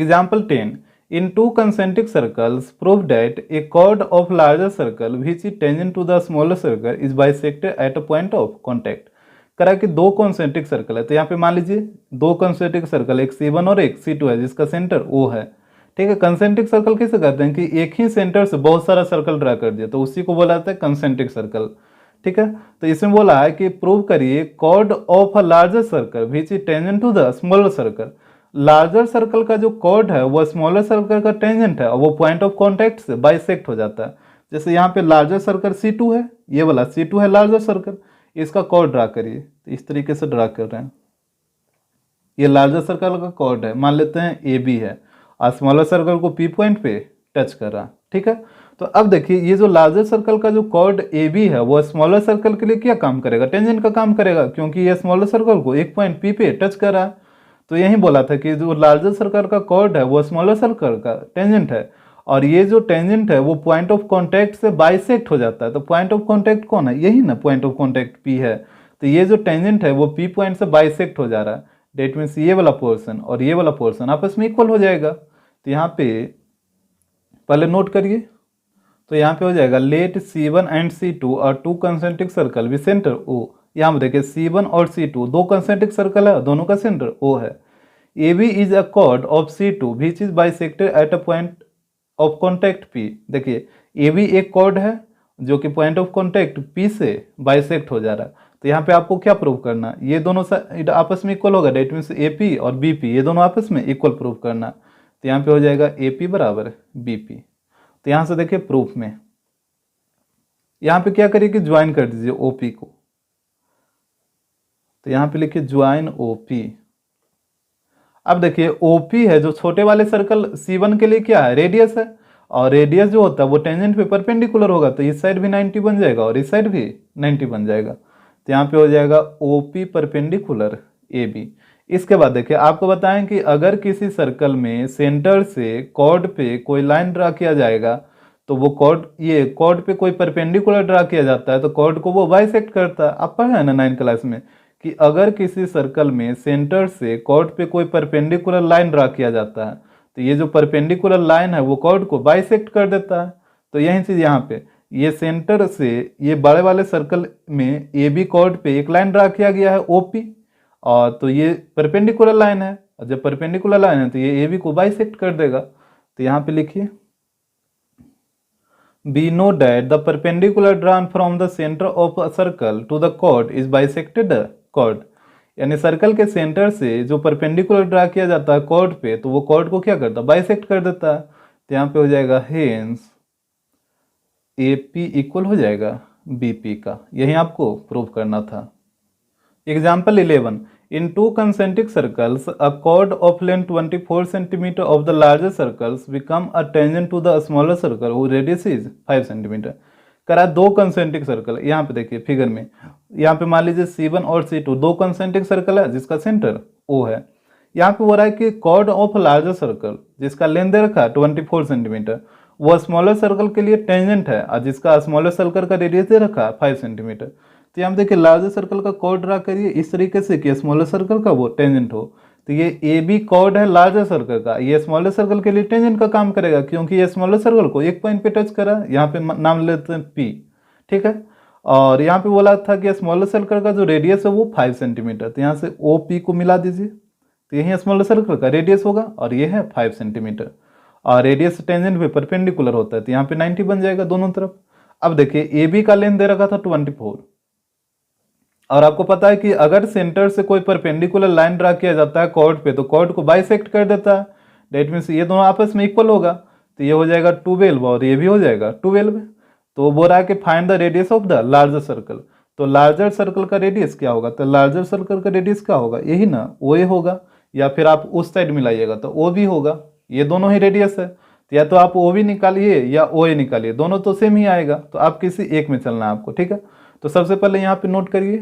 Example 10, in two concentric circles prove that a chord of larger circle which is tangent to the smaller circle is bisected at a point of contact। करा कि दो concentric circle है, तो यहाँ पे मान लीजिए दो कॉन्सेंट्रिक सर्कल, एक C1 और एक C2 है जिसका सेंटर O है। ठीक है, कंसेंट्रिक सर्कल कैसे करते हैं कि एक ही सेंटर से बहुत सारा सर्कल ड्रा कर दिया, तो उसी को बोला जाता है कंसेंट्रिक सर्कल। ठीक है, तो इसमें बोला है कि प्रूव करिए chord of a larger circle which is tangent to the smaller circle. Larger circle का जो कॉर्ड है वो स्मॉलर सर्कल का टेंजेंट है और वो पॉइंट ऑफ कॉन्टैक्ट से बाइसेक्ट हो जाता है। जैसे यहाँ पे लार्जर सर्कल C2 है, ये वाला C2 है लार्जर सर्कल, इसका कॉर्ड ड्रा करिए, तो इस तरीके से ड्रा कर रहे हैं। ये लार्जर सर्कल का कॉर्ड है, मान लेते हैं AB है और स्मॉलर सर्कल को P पॉइंट पे टच कर रहा है। ठीक है, तो अब देखिए ये जो लार्जर सर्कल का जो कॉर्ड AB है वो स्मॉलर सर्कल के लिए क्या काम करेगा, टेंजेंट का काम करेगा, क्योंकि ये स्मॉलर सर्कल को एक पॉइंट P पे टच कर रहा है। तो यही बोला था कि जो लार्जर सर्कल का कॉर्ड है वो स्मॉलर सर्कल का टेंजेंट है और ये जो टेंजेंट है वो पॉइंट ऑफ कॉन्टैक्ट से बाइसेक्ट हो जाता है। तो पॉइंट ऑफ कॉन्टैक्ट कौन है, यही ना पॉइंट ऑफ कॉन्टैक्ट P है। तो ये जो टेंजेंट है वो P पॉइंट से बाइसेक्ट हो जा रहा है, डेट मीन्स ये वाला पोर्शन और ये वाला पोर्शन आपस में इक्वल हो जाएगा। तो यहाँ पे पहले नोट करिए, तो यहाँ पे हो जाएगा let C1 and C2 are two concentric circle with centre O। यहाँ पे देखिए C1 और C2 दो कंसेंट्रिक सर्कल है, दोनों का सेंटर O है। AB is a chord of C2 which is bisected eight a point of contact P। देखिए AB एक कॉर्ड है जो कि पॉइंट ऑफ कॉन्टैक्ट P से बाइसेक्ट हो जा रहा है। तो यहाँ पे आपको क्या प्रूव करना, ये दोनों आपस में इक्वल होगा, डेट मीन्स AP और BP ये दोनों आपस में इक्वल प्रूव करना। तो यहाँ पे हो जाएगा AP बराबर BP। तो यहाँ से देखिए प्रूफ में यहाँ पे क्या करिए कि ज्वाइन कर दीजिए OP को। तो यहाँ पे लिखिए ज्वाइन OP। अब देखिए OP है जो छोटे वाले सर्कल C1 के लिए क्या है, रेडियस है, और रेडियस जो होता है वो टेंजेंट पे परपेंडिकुलर होगा, तो इस साइड भी 90 बन जाएगा और इस साइड भी 90 बन जाएगा। तो यहाँ पे हो जाएगा OP परपेंडिकुलर AB। इसके बाद देखिए आपको बताएं कि अगर किसी सर्कल में सेंटर से कॉर्ड पे कोई लाइन ड्रा किया जाएगा तो वो कॉर्ड पे कोई परपेंडिकुलर ड्रा किया जाता है तो कॉर्ड को वो बाइसेक्ट करता है। आप पढ़े हैं ना 9th क्लास में कि अगर किसी सर्कल में सेंटर से कॉर्ड पे कोई परपेंडिकुलर लाइन ड्रा किया जाता है तो ये जो परपेंडिकुलर लाइन है वो कॉर्ड को बाइसेक्ट कर देता है। तो यही चीज यहाँ पे ये सेंटर से ये बड़े वाले सर्कल में AB कॉर्ड पे एक लाइन ड्रा किया गया है OP, और तो ये परपेंडिकुलर लाइन है और जब परपेंडिकुलर लाइन है तो ये AB को बाइसेक्ट कर देगा। तो यहाँ पे लिखिए We know that the perpendicular drawn from the center of a circle to the chord is bisected chord। यानी सर्कल के सेंटर से जो परपेंडिकुलर ड्रा किया जाता है कॉर्ड पे तो वो कॉर्ड को क्या करता है, बाइसेक्ट कर देता है। तो यहाँ पे हो जाएगा हेंस AP इक्वल हो जाएगा BP का, यही आपको प्रूव करना था। Example 11, in two concentric circles a chord of length 24 cm of the larger circles become a tangent to the smaller circle whose radius is 5 cm। करा दो कंसेंट्रिक सर्कल, यहाँ पे देखिए फिगर में, यहाँ पे मान लीजिए C1 और C2 दो कंसेंट्रिक सर्कल है जिसका सेंटर O है। यहाँ पे हो रहा है कि कॉर्ड ऑफ लार्जर सर्कल जिसका लेंथ दे रखा है 24 सेंटीमीटर वो स्मॉलर सर्कल के लिए टेंजेंट है और जिसका स्मॉलर सर्कल का रेडियस दे रखा है 5 सेंटीमीटर। तो यहाँ देखिए लार्जर सर्कल का कॉर्ड ड्रा करिए इस तरीके से कि स्मॉलर सर्कल का वो टेंजेंट हो। तो ये AB कॉर्ड है लार्जर सर्कल का, ये स्मॉलर सर्कल के लिए टेंजेंट का काम करेगा क्योंकि ये स्मॉलर सर्कल को एक पॉइंट पे टच करा, यहाँ पे नाम लेते हैं P। ठीक है, और यहाँ पे बोला था कि स्मॉलर सर्कल का जो रेडियस है वो 5 सेंटीमीटर। तो यहाँ से OP को मिला दीजिए, तो यही स्मॉलर सर्कल का रेडियस होगा और ये है 5 सेंटीमीटर और रेडियस टेंजेंट पे परपेंडिकुलर होता है तो यहाँ पे 90 बन जाएगा दोनों तरफ। अब देखिए AB का लेंथ दे रखा था 24 और आपको पता है कि अगर सेंटर से कोई परपेंडिकुलर लाइन ड्रा किया जाता है कॉर्ड पे तो कॉर्ड को बाइसेक्ट कर देता है, डेट मीन्स ये दोनों आपस में इक्वल होगा। तो ये हो जाएगा 12 और ये भी हो जाएगा 12। तो बोल रहा है कि find the radius of the larger circle. तो लार्जर सर्कल का रेडियस क्या होगा, तो लार्जर सर्कल का रेडियस क्या होगा, यही ना OA होगा, या फिर आप उस साइड मिलाइएगा तो OB होगा। ये दोनों ही रेडियस है तो या तो आप OB निकालिए या OA निकालिए, दोनों तो सेम ही आएगा, तो आप किसी एक में चलना है आपको। ठीक है, तो सबसे पहले यहाँ पे नोट करिए,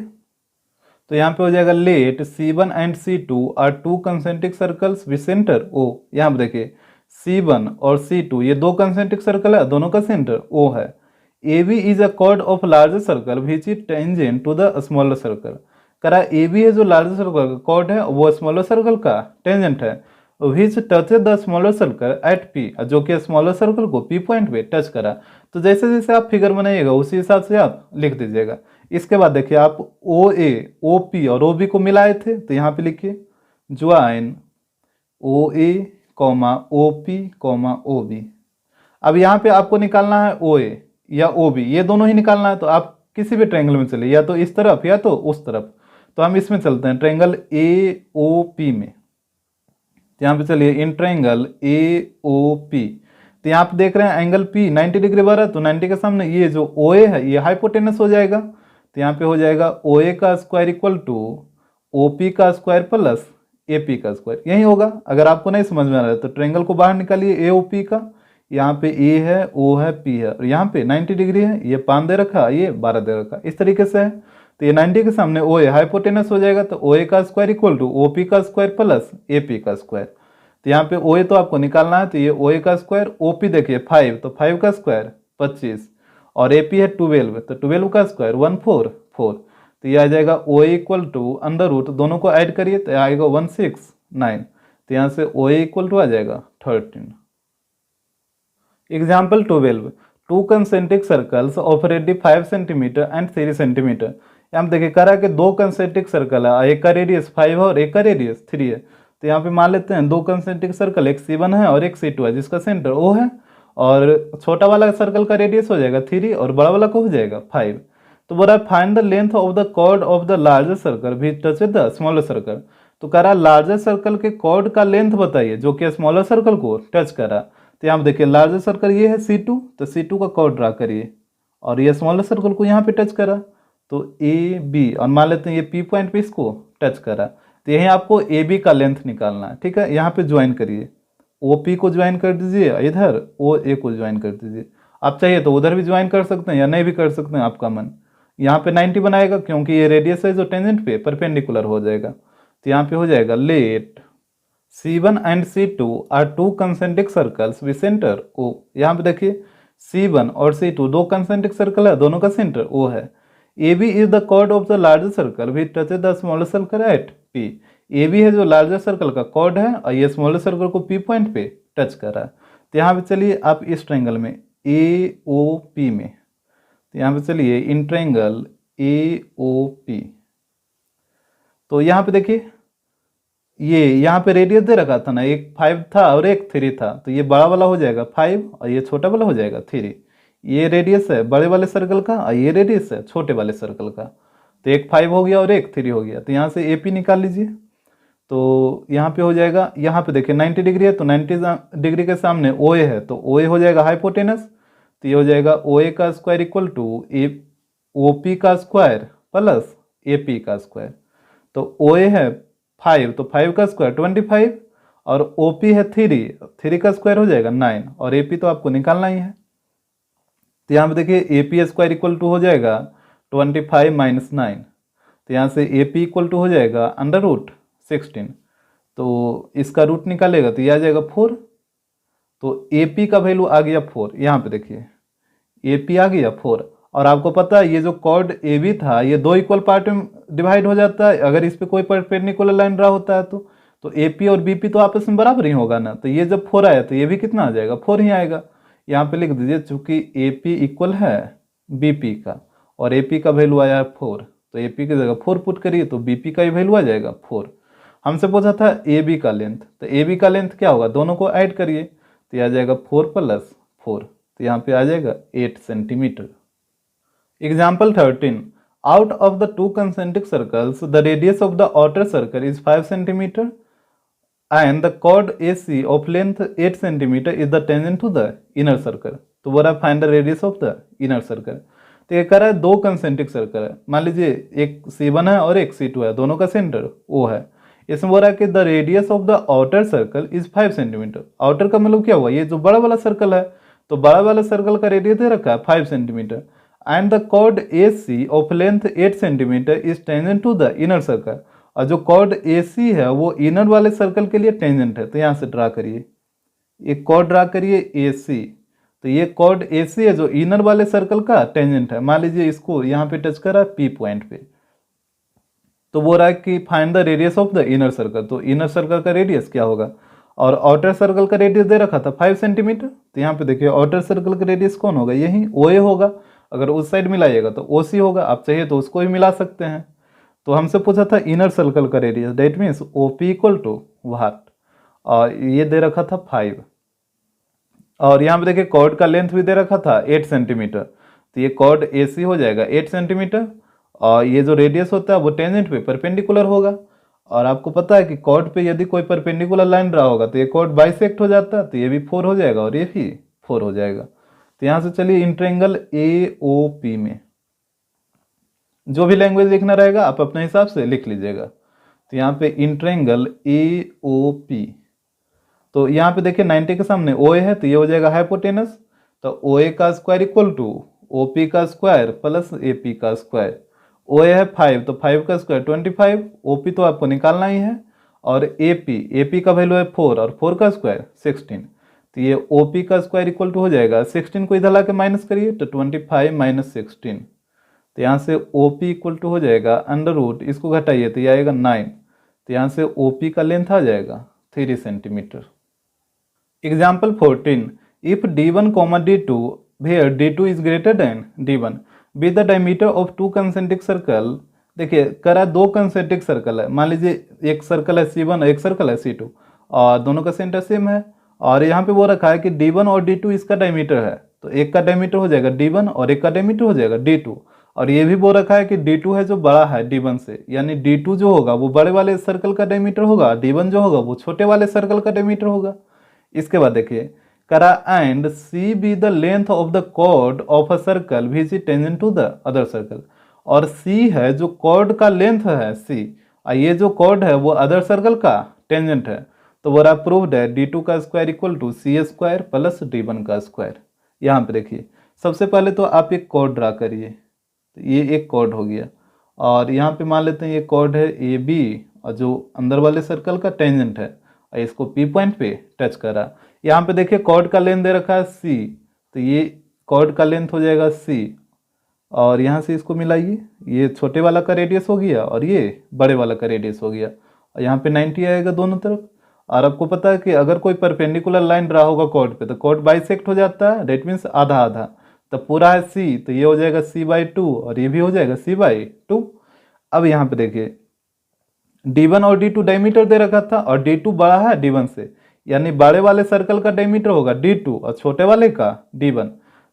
तो यहाँ पे हो जाएगा let C1 and C2 are two concentric circles with centre O। यहाँ पे देखिए C1 और C2 ये दो कंसेंट्रिक सर्कल है, दोनों का सेंटर O है। AB is a chord of larger circle which is tangent to the smaller circle. करा AB है जो लार्जर सर्कल का कॉर्ड है वो स्मॉलर सर्कल का टेंजेंट है विच touch the smaller circle at P, जो कि स्मॉलर सर्कल को पी पॉइंट पे टच करा। तो जैसे जैसे आप फिगर बनाइएगा उसी हिसाब से आप लिख दीजिएगा। इसके बाद देखिए आप ओ ए, ओ पी और ओ बी को मिलाए थे, तो यहाँ पे लिखिए join O A comma O P comma O B. अब यहाँ पे आपको निकालना है ओ ए या ओ बी, ये दोनों ही निकालना है। तो आप किसी भी ट्रायंगल में चलिए, या तो इस तरफ या तो उस तरफ। तो हम इसमें चलते हैं ट्रायंगल ए ओ पी में। तो यहाँ पे चलिए in triangle A O P, तो यहाँ पे देख रहे हैं एंगल पी 90 डिग्री बना है, तो 90 के सामने ये जो ओ ए है ये हाइपोटेनस हो जाएगा। तो यहाँ पे हो जाएगा ओ ए का square equal to O P का स्क्वायर प्लस ए पी का स्क्वायर, यही होगा। अगर आपको नहीं समझ में आ रहा है तो ट्रायंगल को बाहर निकालिए ए ओ पी का। यहाँ पे ए है, ओ है, पी है, और यहाँ पे 90 डिग्री है, ये 5 दे रखा, ये 12 दे रखा, इस तरीके से है। तो ये 90 के सामने ओ ए हाइपोटेनस हो जाएगा, तो ओ ए का square equal to O P का स्क्वायर प्लस ए पी का स्क्वायर। तो यहाँ पे ओ ए तो आपको निकालना है, तो ये ओ ए का स्क्वायर, ओ पी देखिए 5, तो 5 का स्क्वायर 25, और ए पी है 12, तो 12 का स्क्वायर 144। तो ये आ जाएगा O A equal to under root, दोनों को ऐड करिए तो आएगा 169। तो यहाँ से ओ ए इक्वल टू आ जाएगा 13। Example 12, to concentric circles of radius 5 centimetre and 3 centimetre. यहाँ देखिए कह रहा है कि दो कंसेंट्रिक सर्कल है, एक का रेडियस 5 है और एक का रेडियस 3 है। तो यहाँ पे मान लेते हैं दो कंसेंट्रिक सर्कल, एक C1 है और एक C2 है, जिसका सेंटर O है, और छोटा वाला सर्कल का रेडियस हो जाएगा 3 और बड़ा वाला को हो जाएगा 5। तो बोला find the length of the chord of the larger circle भी टच द स्मॉलर सर्कल। तो कह रहा लार्जर सर्कल के कॉर्ड का लेंथ बताइए जो कि स्मॉलर सर्कल को टच करा। तो यहाँ पे देखिए लार्जर सर्कल ये है C2, तो C2 का कॉर्ड ड्रा करिए, और ये स्मॉलर सर्कल को यहाँ पे टच करा, तो ए बी, और मान लेते हैं ये पी पॉइंट पे इसको टच करा। तो यहीं आपको ए बी का लेंथ निकालना है, ठीक है। यहाँ पे ज्वाइन करिए, ओ पी को ज्वाइन कर दीजिए, इधर ओ ए को ज्वाइन कर दीजिए। आप चाहिए तो उधर भी ज्वाइन कर सकते हैं या नहीं भी कर सकते हैं, आपका मन। यहाँ पे 90 बनाएगा क्योंकि ये रेडियस है जो टेंजेंट पे परपेंडिकुलर हो जाएगा। तो यहाँ पे हो जाएगा let C1 and C2 are two concentric circles with centre O। यहाँ पे देखिए C1 और C2 दो कंसेंट्रिक सर्कल है, दोनों का सेंटर O है। AB is the chord of the larger circle which touches the smaller circle at P। AB है जो लार्जर सर्कल का कॉर्ड है, और ये स्मॉलर सर्कल को P पॉइंट पे टच कर रहा है। तो यहाँ पे चलिए आप इस ट्रायंगल में AOP में, तो यहाँ पे चलिए इन ट्रायंगल AOP। तो यहाँ पे देखिए ये यहाँ पे रेडियस दे रखा था ना, एक 5 था और एक 3 था, तो ये बड़ा वाला हो जाएगा 5 और ये छोटा वाला हो जाएगा 3। ये रेडियस है बड़े वाले सर्कल का और ये रेडियस है छोटे वाले सर्कल का, तो एक 5 हो गया और एक 3 हो गया। तो यहाँ से ए पी निकाल लीजिए। तो यहाँ पे हो जाएगा, यहाँ पे देखिए 90 डिग्री है, तो 90 डिग्री के सामने ओ ए है, तो ओ ए हो जाएगा हाइपोटेनस। तो ये हो जाएगा ओ ए का square equal to A O P का स्क्वायर प्लस ए पी का स्क्वायर। तो ओ ए है 5, तो 5 का स्क्वायर 25, और ओ पी है 3 का स्क्वायर हो जाएगा 9, और ए पी तो आपको निकालना ही है। तो यहाँ पे देखिए A P square equal to हो जाएगा 25 माइनस 9। तो यहाँ से ए पी इक्वल टू हो जाएगा अंडर रूट 16। तो इसका रूट निकालेगा तो ये आ जाएगा 4। तो ए पी का वैल्यू आ गया 4। यहाँ पे देखिए ए पी आ गया 4, और आपको पता है ये जो कॉर्ड ए बी था ये दो इक्वल पार्ट में डिवाइड हो जाता है अगर इस पे कोई परपेंडिकुलर लाइन ड्रा होता है तो ए पी और बी पी तो आपस में बराबर ही होगा ना। तो ये जब 4 आया तो ये भी कितना आ जाएगा, 4 ही आएगा। यहाँ पे लिख दीजिए चूंकि ए पी इक्वल है बी पी का, और ए पी का वैल्यू आया 4, तो ए पी की जगह 4 पुट करिए तो बी पी का ही वैल्यू आ जाएगा 4। हमसे पूछा था ए बी का लेंथ, तो ए बी का लेंथ क्या होगा, दोनों को ऐड करिए तो आ जाएगा 4 + 4, तो यहाँ पे आ जाएगा 8 centimetre. Example 13, out of the two concentric circles the radius of the outer circle is 5 centimeter and the chord AC of length 8 centimeter is the tangent to the inner circle। तो बोला find the radius of the inner circle. तो ये कह रहा है दो concentric circle है, मान लीजिए एक C1 है और एक C2 है, दोनों का सेंटर O है। इसमें बोल रहा है कि the radius of the outer circle is 5 centimetre. Outer का मतलब क्या हुआ, ये जो बड़ा वाला सर्कल है, तो बड़ा वाला सर्कल का रेडियस दे रखा है 5 centimetre, and the chord AC of length 8 centimetre is tangent to the inner circle. और जो कॉर्ड AC है वो इनर वाले सर्कल के लिए टेंजेंट है, तो यहाँ से ड्रा करिए, एक कॉर्ड ड्रा करिए AC। तो ये कॉर्ड AC है जो इनर वाले सर्कल का टेंजेंट है। मान लीजिए इसको यहाँ पे टच करा P पॉइंट पे, तो बोल रहा है कि find the radius of the inner circle. तो इनर सर्कल का रेडियस क्या होगा, और आउटर सर्कल का रेडियस दे रखा था 5 सेंटीमीटर। तो यहाँ पे देखिए आउटर सर्कल का रेडियस कौन होगा, यही OA होगा। अगर उस साइड मिलाइएगा तो OC होगा, आप चाहिए तो उसको भी मिला सकते हैं। तो हमसे पूछा था इनर सर्कल का radius, that means OP equal to what, और ये दे रखा था 5। और यहाँ पे देखिए कॉर्ड का लेंथ भी दे रखा था 8 सेंटीमीटर, तो ये कॉर्ड AC हो जाएगा 8 सेंटीमीटर, और ये जो रेडियस होता है वो टेंजेंट पे परपेंडिकुलर होगा। और आपको पता है कि कॉर्ड पे यदि कोई परपेंडिकुलर लाइन रहा होगा तो ये कॉर्ड बाइसेक्ट हो जाता है, तो ये भी 4 हो जाएगा और ये भी 4 हो जाएगा। तो यहाँ से चलिए इन ट्रायंगल AOP में जो भी लैंग्वेज लिखना रहेगा आप अपने हिसाब से लिख लीजिएगा। तो यहाँ पे इन ट्रायंगल AOP, तो यहाँ पे देखिए 90 के सामने OA है तो ये हो जाएगा हाइपोटेनस, तो OA का स्क्वायर इक्वल टू OP का स्क्वायर प्लस AP का स्क्वायर। OA है 5 तो 5 का स्क्वायर 25, OP तो आपको निकालना ही है, और AP का वैल्यू है 4 और 4 का स्क्वायर 16, तो ये OP का स्क्वायर इक्वल टू हो जाएगा 16 को इधर ला के माइनस करिए तो 25 माइनस 16, तो यहाँ से OP इक्वल टू हो जाएगा अंडर रूट, इसको घटाइए तो ये आएगा 9, तो यहाँ से OP का लेंथ आ जाएगा 3 centimetre. Example 14, if D1, D2 where D2 is greater than D1 with the diameter of 2 concentric circle। देखिए करा 2 कंसेंट्रिक सर्कल है, मान लीजिए एक सर्कल है C1 और एक सर्कल है C2, और दोनों का सेंटर सेम है, और यहाँ पे वो रखा है कि D1 और D2 इसका डायमीटर है, तो एक का डायमीटर हो जाएगा D1 और एक का डायमीटर हो जाएगा D2, और ये भी वो रखा है कि D2 है जो बड़ा है D1 से, यानी D2 जो होगा वो बड़े वाले सर्कल का डायमीटर होगा, D1 जो होगा वो छोटे वाले सर्कल का डायमीटर होगा। इसके बाद देखिए करा and C be the length of the chord of a circle which is tangent to the other circle, और सी है जो कॉर्ड का लेंथ है सी, और ये जो कॉर्ड है वो अदर सर्कल का टेंजेंट है, तो वो प्रूव्ड है D2 का square equal to C square plus D1 का स्क्वायर। यहाँ पे देखिए सबसे पहले तो आप एक कॉर्ड ड्रा करिए, तो ये एक कॉर्ड हो गया, और यहाँ पे मान लेते हैं ये कॉर्ड है AB, और जो अंदर वाले सर्कल का टेंजेंट है, और इसको P पॉइंट पे टच करा। यहाँ पे देखिए कॉर्ड का लेंथ दे रखा है C, तो ये कॉर्ड का लेंथ हो जाएगा C, और यहाँ से इसको मिलाइए, ये छोटे वाला का रेडियस हो गया और ये बड़े वाला का रेडियस हो गया, और यहाँ पे 90 आएगा दोनों तरफ। और आपको पता है कि अगर कोई परपेंडिकुलर लाइन रहा होगा कॉर्ड पे तो कॉर्ड बाइसेक्ट हो जाता है, डेट मीन्स आधा आधा, तो पूरा है C, तो ये हो जाएगा C/2 और ये भी हो जाएगा C/2। अब यहाँ पे देखिए D1 और D2 डायमीटर दे रखा था, और D2 बड़ा है D1 से, यानी बड़े वाले सर्कल का डायमीटर होगा D2 और छोटे वाले का D1।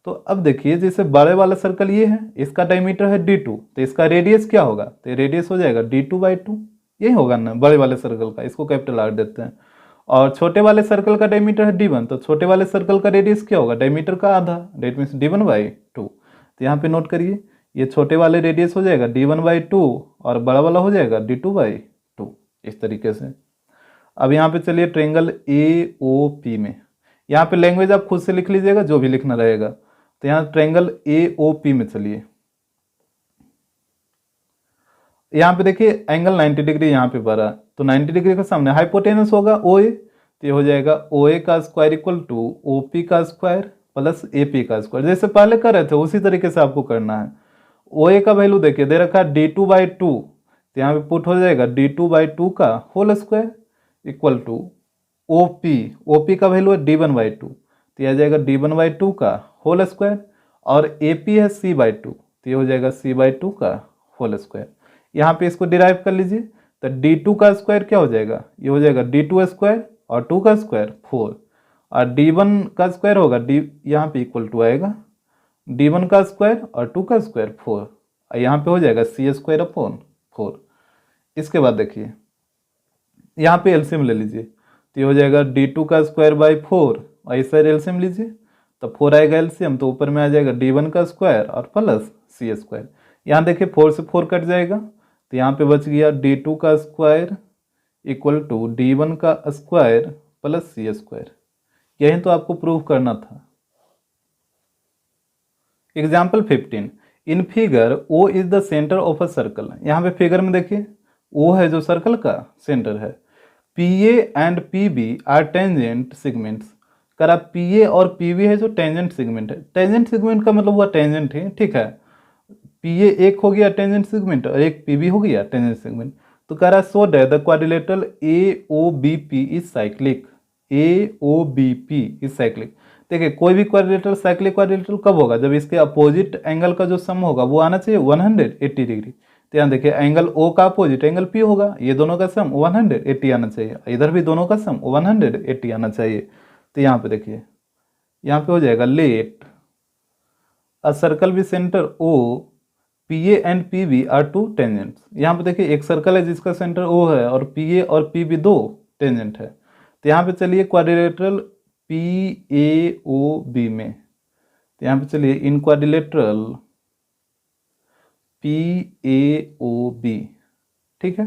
तो अब देखिए जैसे बड़े वाला सर्कल ये है, इसका डायमीटर है D2, तो इसका रेडियस क्या होगा, तो रेडियस हो जाएगा D2/2, यही होगा ना बड़े वाले सर्कल का, इसको कैपिटल R देते हैं। और छोटे वाले सर्कल का डायमीटर है D1, तो छोटे वाले सर्कल का रेडियस क्या होगा, डायमीटर का आधा, डेट मीन्स D1/2। तो यहाँ पे नोट करिए ये छोटे वाले रेडियस हो जाएगा D1/2 और बड़ा वाला हो जाएगा D2/2, इस तरीके से। अब यहाँ पे चलिए ट्रायंगल AOP में, यहाँ पे लैंग्वेज आप खुद से लिख लीजिएगा जो भी लिखना रहेगा। तो यहाँ ट्रायंगल AOP में चलिए, यहाँ पे देखिए एंगल 90 डिग्री यहाँ पे बना, तो 90 डिग्री के सामने हाइपोटेनस होगा OA, तो ये हो जाएगा OA का स्क्वायर इक्वल टू OP का स्क्वायर प्लस AP का स्क्वायर, जैसे पहले कर रहे थे उसी तरीके से आपको करना है। OA का वैल्यू देखिए दे रखा है D2/2, तो यहाँ पे पुट हो जाएगा D2/2 का whole square equal to OP का वैल्यू है D1/2, तो यह आ जाएगा D1/2 का होल स्क्वायर, और AP है C/2, तो ये हो जाएगा C/2 का होल स्क्वायर। यहाँ पे इसको डिराइव कर लीजिए, तो D2 का स्क्वायर क्या हो जाएगा, ये हो जाएगा D2 स्क्वायर और 2 का स्क्वायर 4, और D1 का स्क्वायर होगा यहाँ पे इक्वल टू आएगा D1 का स्क्वायर और 2 का स्क्वायर 4, और यहाँ पे हो जाएगा C²/4। इसके बाद देखिए यहाँ पे एलसीएम ले लीजिए, तो ये हो जाएगा D2 का स्क्वायर बाई 4, और इस साइड एलसीएम लीजिए तो 4 आएगा एलसीएम, तो ऊपर में आ जाएगा D1 का स्क्वायर और प्लस C²। यहाँ देखिए 4 से 4 कट जाएगा, तो यहाँ पे बच गया D2 का स्क्वायर इक्वल टू D1 का स्क्वायर प्लस C²। यही तो आपको प्रूव करना था। Example 15, in figure O is the centre of a circle. यहाँ पे फिगर में देखिए O है जो सर्कल का सेंटर है, PA and PB are tangent segments. करा PA और PB है जो टेंजेंट सेगमेंट है, टेंजेंट सेगमेंट का मतलब हुआ टेंजेंट है, ठीक है। PA एक हो गया टेंजेंट सेगमेंट और एक PB हो गया टेंजेंट सेगमेंट। तो करा so that the quadrilateral AOBP is cyclic. AOBP is cyclic. देखिए कोई भी क्वाड्रिलेटरल साइक्लिक क्वाड्रिलेटरल कब होगा, जब इसके अपोजिट एंगल का जो सम होगा वो आना चाहिए 180 डिग्री। तो यहाँ देखिए एंगल O का अपोजिट एंगल P होगा, ये दोनों का सम 180 आना चाहिए, इधर भी दोनों का सम 180 आना चाहिए। तो यहाँ पे देखिए यहाँ पे हो जाएगा let a circle with centre O PA and PB are two tangents. यहाँ पे देखिए एक सर्कल है जिसका सेंटर O है और PA और PB दो टेंजेंट है। तो यहाँ पे चलिए क्वाड्रिलेटरल PAOB में, तो यहाँ पे चलिए इन क्वाड्रिलेटरल PAOB, ठीक है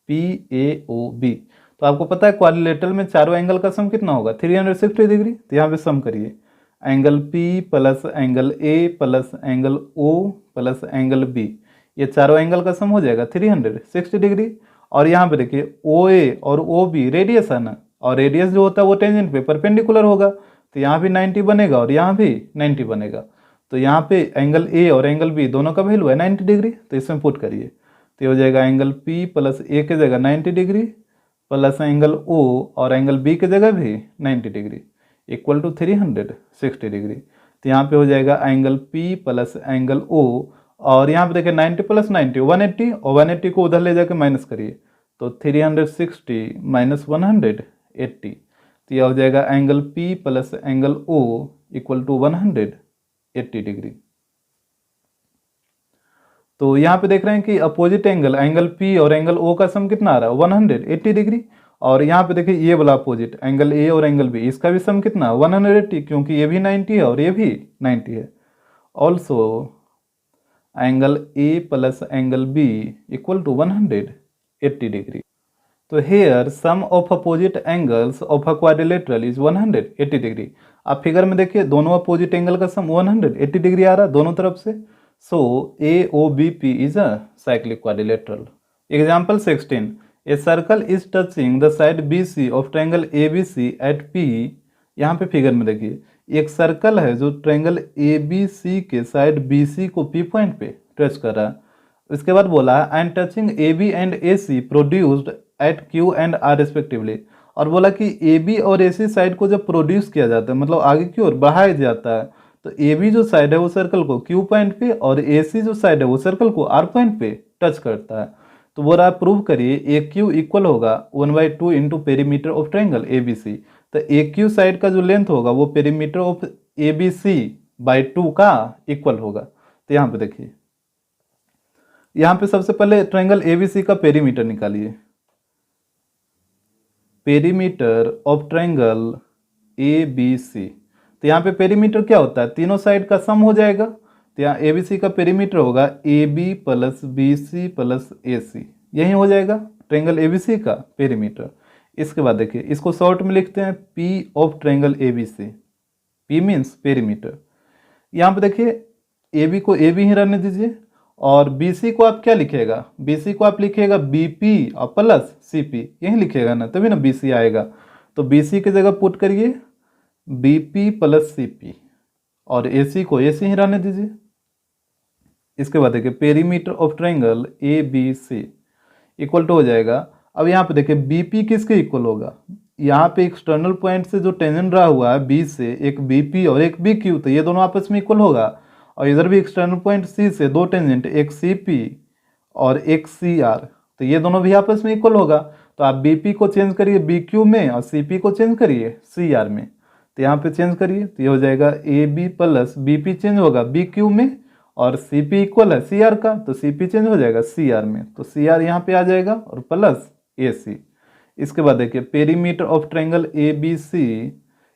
PAOB। तो आपको पता है क्वाड्रिलेटरल में चारों एंगल का सम कितना होगा 360 डिग्री। तो यहाँ पे सम करिए angle P plus angle A plus angle O plus angle B, ये चारों एंगल का सम हो जाएगा 360 डिग्री। और यहाँ पे देखिए OA और OB रेडियस है ना, और रेडियस जो होता है वो टेंजेंट पे परपेंडिकुलर होगा, तो यहाँ भी 90 बनेगा और यहाँ भी 90 बनेगा। तो यहाँ पे एंगल A और एंगल B दोनों का वैल्यू है 90 डिग्री, तो इसमें पुट करिए तो ये हो जाएगा एंगल P प्लस A की जगह 90 डिग्री प्लस एंगल O और एंगल B की जगह भी 90 डिग्री इक्वल टू 360 डिग्री। तो यहाँ पे हो जाएगा angle P plus angle O, और यहाँ पे देखिए 90 प्लस 90 180, और 180 को उधर ले जाके माइनस करिए तो 360 माइनस 180, तो यह हो जाएगा angle P plus angle O equal to 180 degree. तो यहाँ पे देख रहे हैं कि अपोजिट एंगल एंगल P और एंगल O का सम कितना आ रहा है 180 डिग्री, और यहाँ पे देखिए ये वाला अपोजिट एंगल A और एंगल B इसका भी सम कितना 180, क्योंकि ये भी 90 है और ये भी 90 है। Also angle A plus angle B equal to 180 degree. तो here sum of opposite angles of a quadrilateral is 180 degree. आप फिगर में देखिए दोनों अपोजिट एंगल का सम 180 डिग्री आ रहा है दोनों तरफ से। So AOBP is a cyclic quadrilateral. Example 16, a circle is touching the side BC of triangle ABC at P। यहाँ पे फिगर में देखिए एक सर्कल है जो ट्रायंगल ABC के साइड BC को P पॉइंट पे टच कर रहा है। इसके बाद बोला and touching AB and AC produced at Q and R respectively, और बोला कि AB और AC साइड को जब प्रोड्यूस किया जाता है मतलब आगे की ओर बढ़ाया जाता है, तो AB जो साइड है वो सर्कल को Q पॉइंट पे और AC जो साइड है वो सर्कल को R पॉइंट पे टच करता है। तो बोला प्रूव करिए AQ इक्वल होगा 1/2 into perimeter of triangle ABC। तो AQ साइड का जो लेंथ होगा वो पेरीमीटर ऑफ ABC बाई 2 का इक्वल होगा। तो यहाँ पे देखिए यहाँ पे सबसे पहले ट्रायंगल ABC का पेरीमीटर निकालिए, पेरीमीटर ऑफ ट्रायंगल ABC। तो यहाँ पे पेरीमीटर क्या होता है तीनों साइड का सम हो जाएगा, तो यहाँ ABC का पेरीमीटर होगा AB plus BC plus AC, यही हो जाएगा ट्रायंगल ABC का पेरीमीटर। इसके बाद देखिए इसको शॉर्ट में लिखते हैं P of triangle ABC, P means perimeter. यहाँ पे देखिए AB को AB ही रहने दीजिए, और BC को आप क्या लिखिएगा, BC को आप लिखिएगा BP और प्लस CP, यही लिखिएगा ना, तभी ना BC आएगा। तो BC की जगह पुट करिए BP प्लस CP, और AC को AC ही रहने दीजिए। इसके बाद देखिए perimeter of triangle ABC equal to हो जाएगा, अब यहाँ पे देखिए BP किसके इक्वल होगा, यहाँ पे एक्सटर्नल पॉइंट से जो टेंजेंट रहा हुआ है B से एक BP और एक BQ, तो ये दोनों आपस में इक्वल होगा। और इधर भी एक्सटर्नल पॉइंट C से दो टेंजेंट एक CP और एक CR, तो ये दोनों भी आपस में इक्वल होगा। तो आप BP को चेंज करिए BQ में और CP को चेंज करिए CR में, तो यहाँ पे चेंज करिए तो ये हो जाएगा AB प्लस BP चेंज होगा BQ में, और CP इक्वल है CR का, तो CP चेंज हो जाएगा CR में, तो CR यहाँ पे आ जाएगा और प्लस AC। इसके बाद देखिए पेरीमीटर ऑफ ट्रायंगल ABC,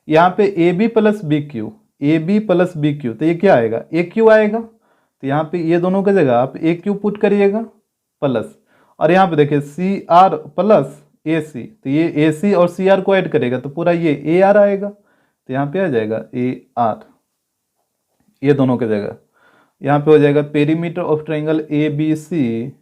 यहाँ पे AB plus BQ, AB plus BQ, तो ये क्या आएगा AQ आएगा। तो यहाँ पे ये दोनों की जगह आप AQ पुट करिएगा प्लस, और यहाँ पे देखिए CR प्लस AC, तो ये AC और CR को ऐड करेगा तो पूरा ये AR आएगा, तो यहाँ पे आ जाएगा AR ये दोनों की जगह। यहाँ पे हो जाएगा perimeter of triangle ABC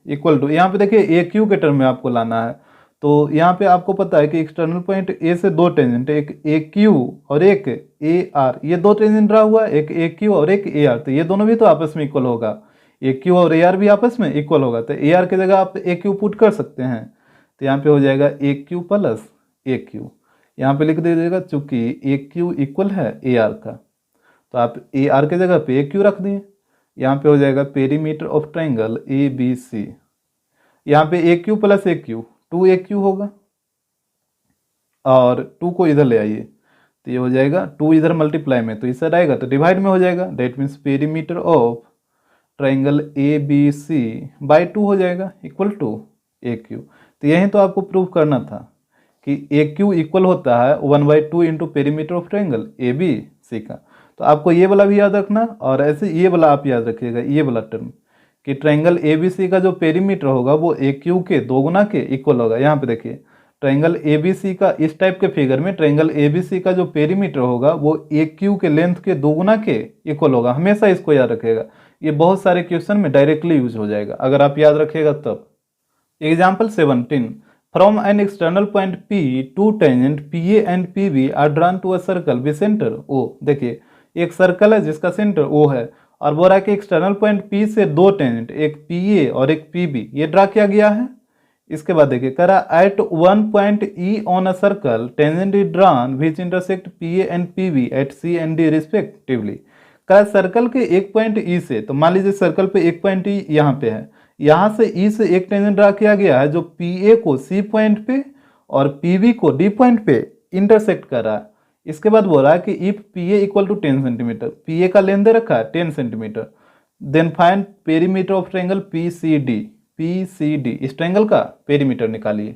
equal to, यहाँ पे देखिए AQ के टर्म में आपको लाना है। तो यहाँ पे आपको पता है कि एक्सटर्नल पॉइंट A से दो टेंजेंट, एक AQ और एक AR, ये दो टेंजेंट रहा हुआ है, एक AQ और एक AR, तो ये दोनों भी तो आपस में इक्वल होगा, AQ और AR भी आपस में इक्वल होगा, तो AR की जगह आप AQ पुट कर सकते हैं। तो यहाँ पे हो जाएगा AQ प्लस AQ, यहाँ पे लिख दीजिएगा, चूंकि ए क्यू इक्वल है ए आर का, तो आप ए आर के जगह पे ए क्यू रख दिए। यहाँ पे हो जाएगा perimeter of triangle A B C. यहाँ पे A Q plus A Q 2 AQ होगा, और 2 को इधर ले आइए तो ये हो जाएगा 2 इधर मल्टीप्लाई में, तो इधर आएगा तो डिवाइड में हो जाएगा। That means perimeter of triangle A B C by 2 हो जाएगा इक्वल टू ए क्यू। तो यही तो आपको प्रूव करना था कि ए क्यू इक्वल होता है 1/2 into perimeter of triangle A B C का। तो आपको ये वाला भी याद रखना, और ऐसे ये वाला आप याद रखिएगा, ये वाला टर्म कि ट्राइंगल ए बी सी का जो पेरीमीटर होगा वो ए क्यू के 2 गुना के इक्वल होगा। यहाँ पे देखिए ट्राइंगल ए बी सी का, इस टाइप के फिगर में ट्राइंगल ए बी सी का जो पेरीमीटर होगा वो ए क्यू के लेंथ के 2 गुना के इक्वल होगा। हमेशा इसको याद रखिएगा, ये बहुत सारे क्वेश्चन में डायरेक्टली यूज हो जाएगा अगर आप याद रखिएगा तब। Example 17, from an external point P two tangent P A and P B are drawn to a circle with centre O. देखिए एक सर्कल है जिसका सेंटर ओ है, और बोल रहा है कि एक्सटर्नल पॉइंट पी से 2 टेंजेंट, एक पी ए और एक पी बी, ये ड्रा किया गया है। इसके बाद देखिए करा at 1 point E on a circle tangent is drawn which intersect P A and P B at C and D respectively. करा सर्कल के एक पॉइंट ई से, तो मान लीजिए सर्कल पे एक पॉइंट ई यहाँ पे है, यहाँ से ई से एक टेंजेंट ड्रा किया गया है जो पी ए को सी पॉइंट पे और पी बी को डी पॉइंट पे इंटरसेक्ट कर रहा है। इसके बाद बोल रहा है कि if P A equal to 10 centimetre, P A का लेंथ दे रखा है 10 centimetre, then find perimeter of triangle P C D. P C D इस ट्रायंगल का पेरीमीटर निकालिए।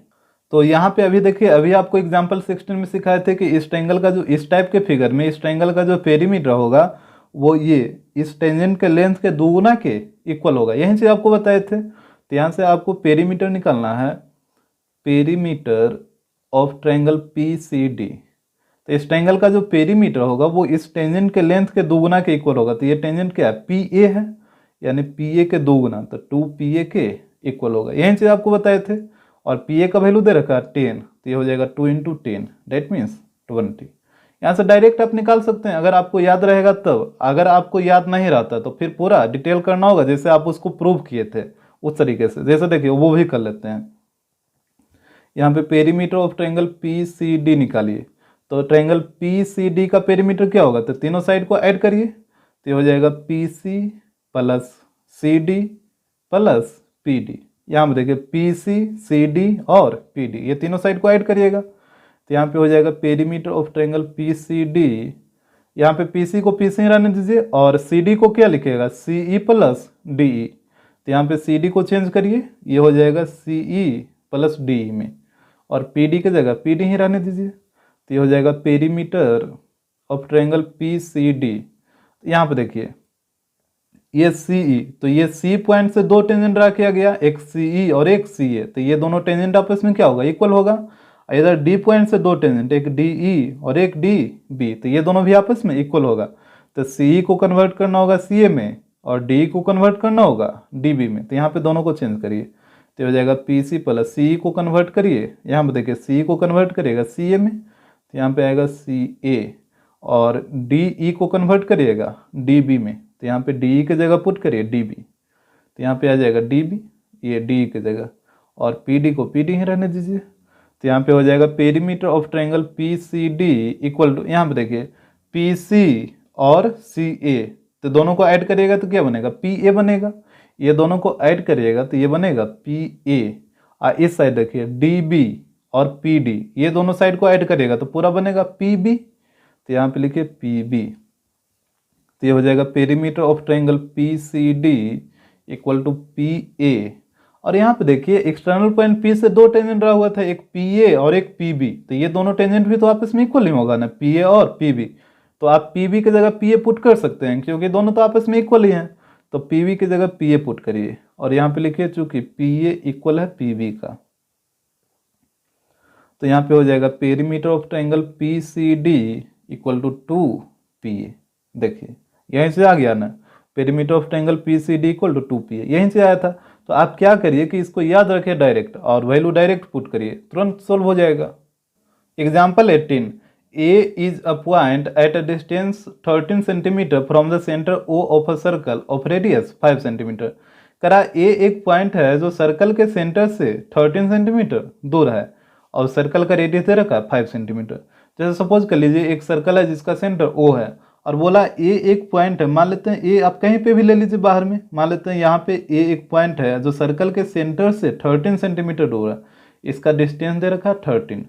तो यहाँ पे अभी देखिए, अभी आपको एग्जांपल 16 में सिखाए थे कि इस ट्रायंगल का जो, इस टाइप के फिगर में इस ट्रायंगल का जो पेरीमीटर होगा वो ये इस टेंजेंट के लेंथ के 2 गुना के इक्वल होगा। यही चीज़ आपको बताए थे। तो यहाँ से आपको पेरीमीटर निकालना है, perimeter of triangle P C D. तो इस ट्रायंगल का जो पेरीमीटर होगा वो इस टेंजेंट के लेंथ के 2 गुना के इक्वल होगा। तो ये टेंजेंट क्या है, पी ए है, यानी पी ए के 2 गुना, तो 2 पी ए के इक्वल होगा। यही चीज़ आपको बताए थे। और पी ए का वैल्यू दे रखा है 10, तो ये हो जाएगा 2 × 10, डेट मीन्स 20। यहाँ से डायरेक्ट आप निकाल सकते हैं अगर आपको याद रहेगा तब। अगर आपको याद नहीं रहता तो फिर पूरा डिटेल करना होगा, जैसे आप उसको प्रूव किए थे उस तरीके से। जैसे देखिए वो भी कर लेते हैं। यहाँ पे perimeter of triangle P C D निकालिए। तो ट्रायंगल पी सी डी का पेरीमीटर क्या होगा, तो तीनों साइड को ऐड करिए, तो ये हो जाएगा P C plus C D plus P D. यहाँ पे देखिए पी सी डी और पी डी, ये तीनों साइड को ऐड करिएगा। तो यहाँ पे हो जाएगा perimeter of triangle P C D. यहाँ पे पी सी को पी सी रहने दीजिए, और सी डी को क्या लिखिएगा, सी ई प्लस डी ई। तो यहाँ पे सी डी को चेंज करिए, ये हो जाएगा सी ई प्लस डी ई में, और पी डी की जगह पी डी ही रहने दीजिए। तो ये हो जाएगा perimeter of triangle P C D. यहाँ पे देखिए ये सी ई, तो ये सी पॉइंट से 2 टेंजेंट ड्रा किया गया, एक सी ई और एक सी ए। तो ये दोनों टेंजेंट आपस में क्या होगा, इक्वल होगा। इधर डी पॉइंट से 2 टेंजेंट, एक डी ई और एक डी बी, तो ये दोनों भी आपस में इक्वल होगा। तो सी ई को कन्वर्ट करना होगा सी ए में, और डी को कन्वर्ट करना होगा डी बी में। तो यहाँ पे दोनों को चेंज करिए, तो हो जाएगा पी सी प्लस सी ई को कन्वर्ट करिए, यहाँ पे देखिए सी ई को कन्वर्ट करिएगा सी ए में, तो यहाँ पे आएगा सी ए, और डी ई को कन्वर्ट करिएगा डी बी में, तो यहाँ पे डी ई की जगह पुट करिए डी बी, तो यहाँ पे आ जाएगा डी बी, ये डी ई की जगह, और पी डी को पी डी ही रहने दीजिए। तो यहाँ पे हो जाएगा perimeter of triangle P C D equal to, यहाँ पे देखिए पी सी और सी ए, तो दोनों को ऐड करिएगा तो क्या बनेगा, पी ए बनेगा। ये दोनों को ऐड करिएगा तो ये बनेगा पी ए, और इस साइड देखिए डी बी और पी डी, ये दोनों साइड को ऐड करिएगा तो पूरा बनेगा पी बी। तो यहाँ पे लिखिए पी बी। तो ये हो जाएगा perimeter of triangle P C D equal to P A. और यहाँ पे देखिए एक्सटर्नल पॉइंट पी से 2 टेंजेंट रहा हुआ था, एक पी ए और एक पी बी। तो ये दोनों टेंजेंट भी तो आपस में इक्वल ही होगा ना, पी ए और पी बी। तो आप पी बी की जगह पी ए पुट कर सकते हैं, क्योंकि दोनों तो आपस में इक्वल ही हैं। तो पी बी की जगह पी ए पुट करिए, और यहाँ पे लिखिए चूंकि पी ए इक्वल है पी बी का। तो यहाँ पे हो जाएगा perimeter of triangle P C D equal to 2 P A. देखिए यहीं से आ गया ना, perimeter of triangle P C D equal to 2 P A, यहीं से आया था। तो आप क्या करिए कि इसको याद रखिए डायरेक्ट, और वैल्यू डायरेक्ट पुट करिए, तुरंत सोल्व हो जाएगा। Example 18, A is a point at a distance 13 centimetre from the centre O of a circle of radius 5 centimetre. करा ए एक पॉइंट है जो सर्कल के सेंटर से 13 सेंटीमीटर दूर है, और सर्कल का रेडियस दे रखा है 5 सेंटीमीटर। जैसे सपोज कर लीजिए एक सर्कल है जिसका सेंटर ओ है और बोला ए एक पॉइंट है, मान लेते हैं ए आप कहीं पे भी ले लीजिए बाहर में, मान लेते हैं यहाँ पे ए एक पॉइंट है जो सर्कल के सेंटर से 13 सेंटीमीटर दूर है, इसका डिस्टेंस दे रखा है 13।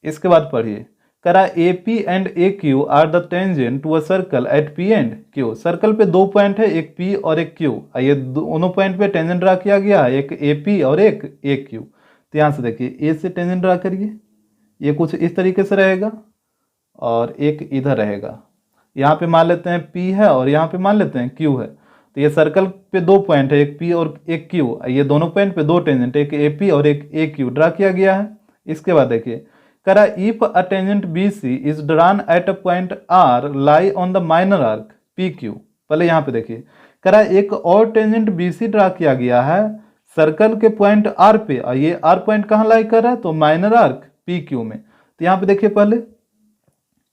इसके बाद पढ़िए, करा A P and A Q are the tangent to a circle at P and Q. Circle पे दो पॉइंट है, एक पी और एक क्यू, ये दोनों पॉइंट पे टेंजेंट ड्रा किया गया है, एक ए पी और एक ए क्यू। तो यहाँ से देखिए ए से टेंजेंट ड्रा करिए, ये कुछ इस तरीके से रहेगा और एक इधर रहेगा। यहाँ पे मान लेते हैं पी है और यहाँ पे मान लेते हैं क्यू है। तो ये सर्कल पे दो पॉइंट है, एक पी और एक क्यू, ये दोनों पॉइंट पे दो टेंजेंट, एक ए पी और एक ए क्यू ड्रा किया गया है। इसके बाद देखिए, करा if a tangent B C is drawn at a point R lie on the minor arc P Q. पहले यहाँ पे देखिए, करा एक और टेंजेंट बी सी ड्रा किया गया है सर्कल के पॉइंट आर पे, और ये आर पॉइंट कहाँ लाई कर रहा है, तो माइनर आर्क पी क्यू में। तो यहाँ पे देखिए पहले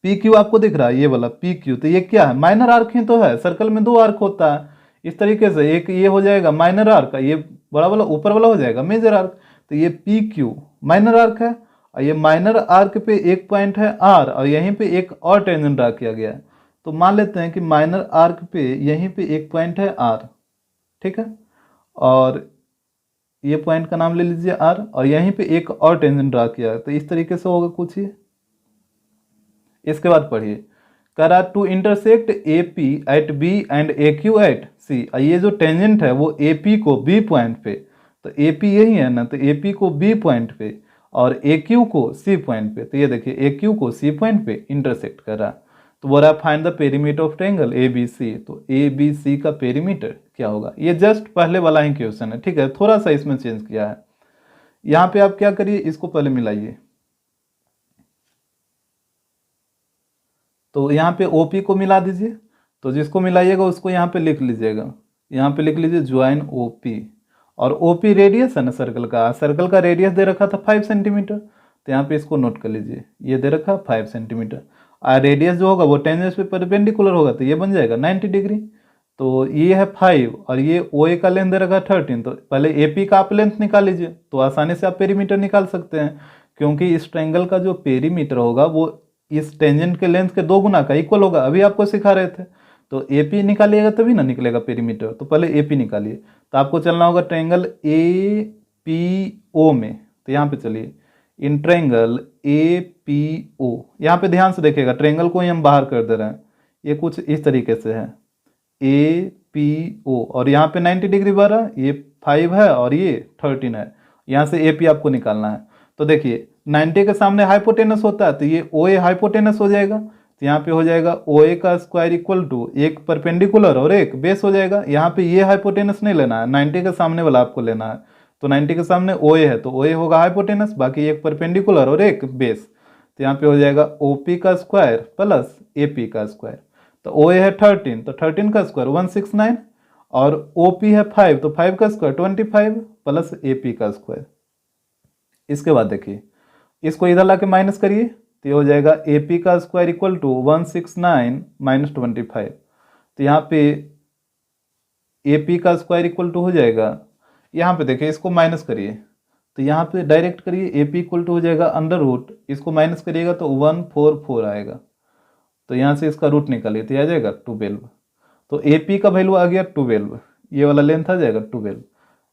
पी क्यू आपको दिख रहा है, ये वाला पी क्यू, तो ये क्या है, माइनर आर्क ही तो है, सर्कल में दो आर्क होता है। इस तरीके से एक ये हो जाएगा माइनर आर्क, ये बड़ा वाला ऊपर वाला हो जाएगा मेजर आर्क। तो ये पी क्यू माइनर आर्क है और ये माइनर आर्क पे एक पॉइंट है आर और यहीं पे एक और टेंजेंट ड्रा किया गया है। तो मान लेते हैं कि माइनर आर्क पे यहीं पे एक पॉइंट है आर, ठीक है, और ये पॉइंट का नाम ले लीजिए आर और यहीं पे एक और टेंजेंट ड्रा किया है। तो इस तरीके से होगा कुछ ये। इसके बाद पढ़िए, करा to intersect A P at B and A Q at C. ये जो टेंजेंट है वो ए पी को बी पॉइंट पे, तो ए पी यही है ना, तो ए पी को बी पॉइंट पे और ए क्यू को सी पॉइंट पे। तो ये देखिए ए क्यू को सी पॉइंट पे इंटरसेक्ट कर रहा है। तो बोल रहा है find the perimeter of triangle A B C. तो ए बी सी का पेरीमीटर क्या होगा, ये जस्ट पहले वाला ही क्वेश्चन है, ठीक है, थोड़ा सा इसमें चेंज किया है। यहाँ पे आप क्या करिए, इसको पहले मिलाइए। तो यहाँ पे OP को मिला दीजिए, तो जिसको मिलाइएगा उसको यहाँ पे लिख लीजिएगा, यहाँ पे लिख लीजिए ज्वाइन OP। और OP रेडियस है ना सर्कल का, सर्कल का रेडियस दे रखा था 5 सेंटीमीटर, तो यहाँ पे इसको नोट कर लीजिए, ये दे रखा 5 सेंटीमीटर। और रेडियस जो होगा वो टेंजेंट पे परपेंडिकुलर होगा, तो ये बन जाएगा 90 डिग्री। तो ये है 5 और ये OA का लेंथ दे रखा 13। तो पहले AP का आप लेंथ निकाल लीजिए, तो आसानी से आप पेरीमीटर निकाल सकते हैं, क्योंकि इस ट्रायंगल का जो पेरीमीटर होगा वो इस टेंजेंट के लेंथ के 2 गुना का इक्वल होगा। अभी आपको सिखा रहे थे, तो AP निकालिएगा तभी ना निकलेगा पेरीमीटर। तो पहले AP निकालिए, तो आपको चलना होगा ट्रायंगल APO में। तो यहाँ पे चलिए, इन ट्रायंगल APO, यहाँ पे ध्यान से देखिएगा, ट्रायंगल को ही हम बाहर कर दे रहे हैं, ये कुछ इस तरीके से है APO, और यहाँ पे 90 डिग्री बन रहा है, ये 5 है और ये 13 है, यहाँ से AP आपको निकालना है। तो देखिए 90 के सामने हाइपोटेनस होता है, तो ये OA हाइपोटेनस हो जाएगा। तो यहाँ पे हो जाएगा OA का स्क्वायर इक्वल टू एक परपेंडिकुलर और एक बेस हो जाएगा। यहाँ पे ये हाइपोटेनस नहीं लेना है, 90 के सामने वाला आपको लेना है। तो 90 के सामने OA है, तो OA होगा हाइपोटेनस, बाकी एक परपेंडिकुलर और एक बेस। तो यहाँ पे हो जाएगा OP का स्क्वायर प्लस AP का स्क्वायर। तो OA है 13, तो 13 का स्क्वायर 169 और OP है 5, तो 5 का स्क्वायर 25 प्लस AP का स्क्वायर। इसके बाद देखिए, इसको इधर ला के माइनस करिए, तो ये हो जाएगा AP का स्क्वायर इक्वल टू 169 माइनस 25। तो यहाँ पे AP का स्क्वायर इक्वल टू हो जाएगा, यहाँ पे देखिए इसको माइनस करिए, तो यहाँ पे डायरेक्ट करिए, AP इक्वल टू हो जाएगा अंडर रूट, इसको माइनस करिएगा तो 144 आएगा। तो यहाँ से इसका रूट निकालिए, तो आ जाएगा 12। तो AP का वैल्यू आ गया 12, ये वाला लेंथ आ जाएगा 12।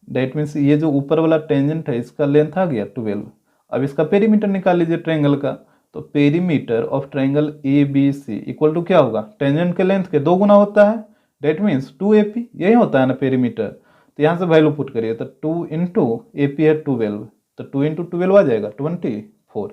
डेट मीन्स ये जो ऊपर वाला टेंजेंट है इसका लेंथ आ गया 12। अब इसका पेरीमीटर निकाल लीजिए ट्रायंगल का। तो perimeter of triangle ABC equal to क्या होगा, टेंजेंट के लेंथ के 2 गुना होता है, डेट मीन्स 2AP, यही होता है ना पेरीमीटर। तो यहाँ से वैल्यू पुट करिए, तो 2 इंटू AP है 12, तो 2 इंटू 12 आ जाएगा 24।